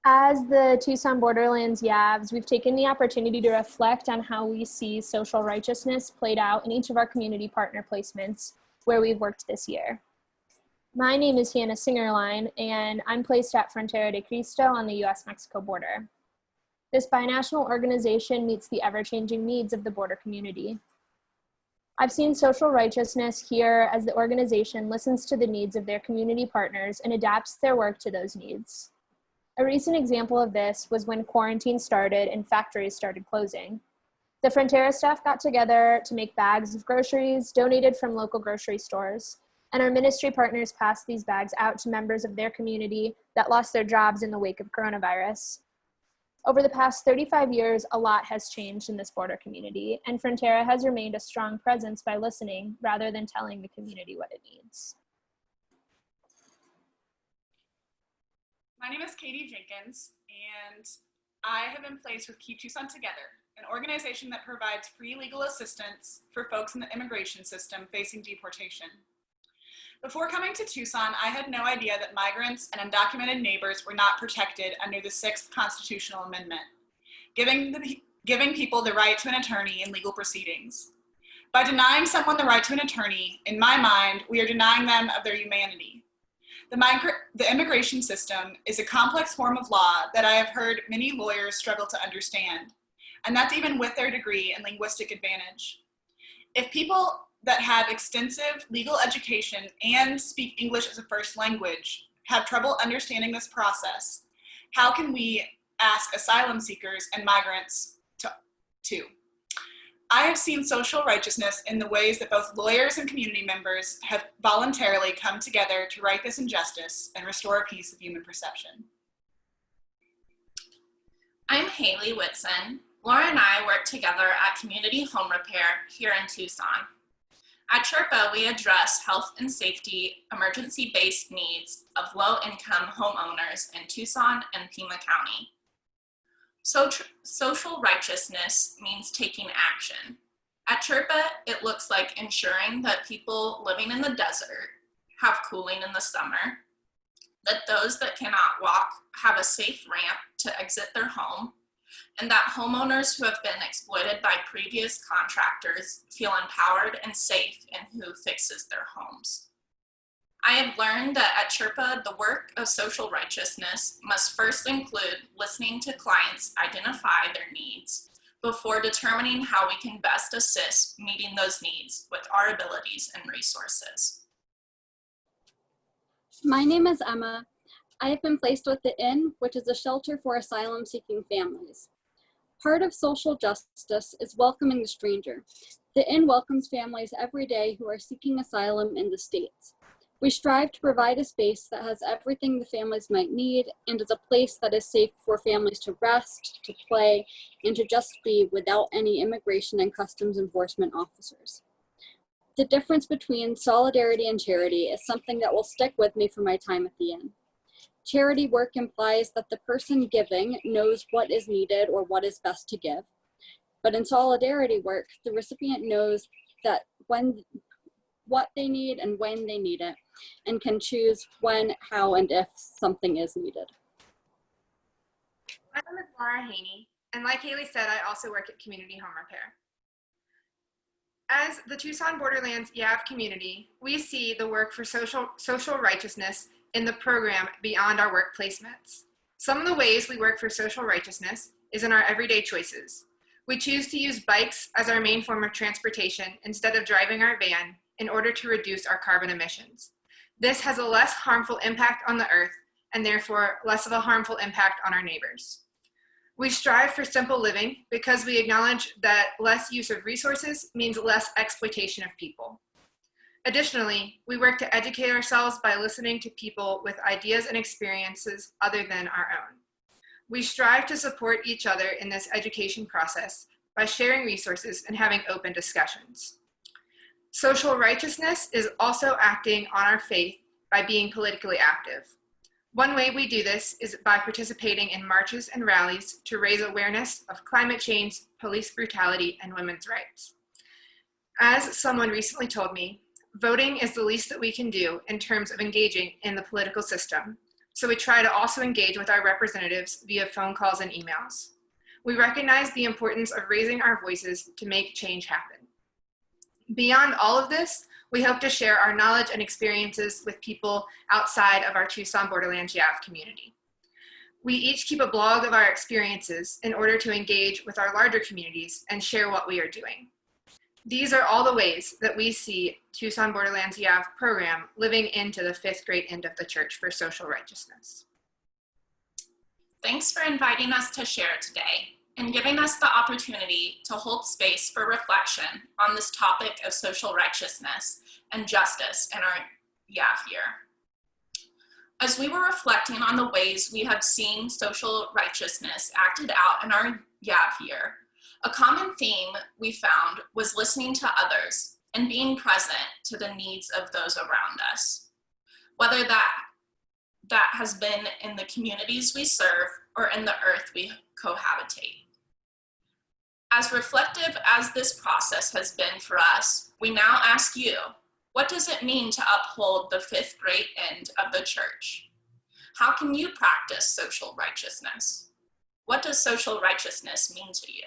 As the Tucson Borderland YAVS, we've taken the opportunity to reflect on how we see social righteousness played out in each of our community partner placements where we've worked this year. My name is Hannah Singerline, and I'm placed at Frontera de Cristo on the US-Mexico border. This binational organization meets the ever-changing needs of the border community. I've seen social righteousness here as the organization listens to the needs of their community partners and adapts their work to those needs. A recent example of this was when quarantine started and factories started closing. The Frontera staff got together to make bags of groceries donated from local grocery stores, and our ministry partners passed these bags out to members of their community that lost their jobs in the wake of coronavirus. Over the past 35 years, a lot has changed in this border community, and Frontera has remained a strong presence by listening rather than telling the community what it needs. My name is Katie Jenkins, and I have been placed with Keep Tucson Together, an organization that provides free legal assistance for folks in the immigration system facing deportation. Before coming to Tucson, I had no idea that migrants and undocumented neighbors were not protected under the 6th Constitutional Amendment, giving people the right to an attorney in legal proceedings. By denying someone the right to an attorney, in my mind, we are denying them of their humanity. The immigration system is a complex form of law that I have heard many lawyers struggle to understand, and that's even with their degree and linguistic advantage. If people that have extensive legal education and speak English as a first language have trouble understanding this process, how can we ask asylum seekers and migrants to? I have seen social righteousness in the ways that both lawyers and community members have voluntarily come together to right this injustice and restore a piece of human perception. I'm Haley Whitson. Laura and I work together at Community Home Repair here in Tucson. At Chirpa, we address health and safety emergency-based needs of low-income homeowners in Tucson and Pima County. Social righteousness means taking action. At Chirpa, it looks like ensuring that people living in the desert have cooling in the summer, that those that cannot walk have a safe ramp to exit their home, and that homeowners who have been exploited by previous contractors feel empowered and safe in who fixes their homes. I have learned that at Chirpa, the work of social righteousness must first include listening to clients identify their needs before determining how we can best assist meeting those needs with our abilities and resources. My name is Emma. I have been placed with the Inn, which is a shelter for asylum-seeking families. Part of social justice is welcoming the stranger. The Inn welcomes families every day who are seeking asylum in the States. We strive to provide a space that has everything the families might need and is a place that is safe for families to rest, to play, and to just be without any immigration and customs enforcement officers. The difference between solidarity and charity is something that will stick with me for my time at the Inn. Charity work implies that the person giving knows what is needed or what is best to give. But in solidarity work, the recipient knows that what they need and when they need it, and can choose when, how, and if something is needed. My name is Laura Haney, and like Haley said, I also work at Community Home Repair. As the Tucson Borderlands YAV community, we see the work for social righteousness in the program beyond our work placements. Some of the ways we work for social righteousness is in our everyday choices. We choose to use bikes as our main form of transportation instead of driving our van in order to reduce our carbon emissions. This has a less harmful impact on the earth and therefore less of a harmful impact on our neighbors. We strive for simple living because we acknowledge that less use of resources means less exploitation of people. Additionally, we work to educate ourselves by listening to people with ideas and experiences other than our own. We strive to support each other in this education process by sharing resources and having open discussions. Social righteousness is also acting on our faith by being politically active. One way we do this is by participating in marches and rallies to raise awareness of climate change, police brutality, and women's rights. As someone recently told me, voting is the least that we can do in terms of engaging in the political system. so we try to also engage with our representatives via phone calls and emails. We recognize the importance of raising our voices to make change happen. Beyond all of this, we hope to share our knowledge and experiences with people outside of our Tucson Borderlands YAV community. We each keep a blog of our experiences in order to engage with our larger communities and share what we are doing. These are all the ways that we see Tucson Borderlands YAV program living into the 5th grade end of the church for social righteousness. Thanks for inviting us to share today and giving us the opportunity to hold space for reflection on this topic of social righteousness and justice in our YAV year. As we were reflecting on the ways we have seen social righteousness acted out in our YAV year, a common theme we found was listening to others and being present to the needs of those around us, whether that has been in the communities we serve or in the earth we cohabitate. As reflective as this process has been for us, we now ask you, what does it mean to uphold the 5th grade end of the church? How can you practice social righteousness? What does social righteousness mean to you?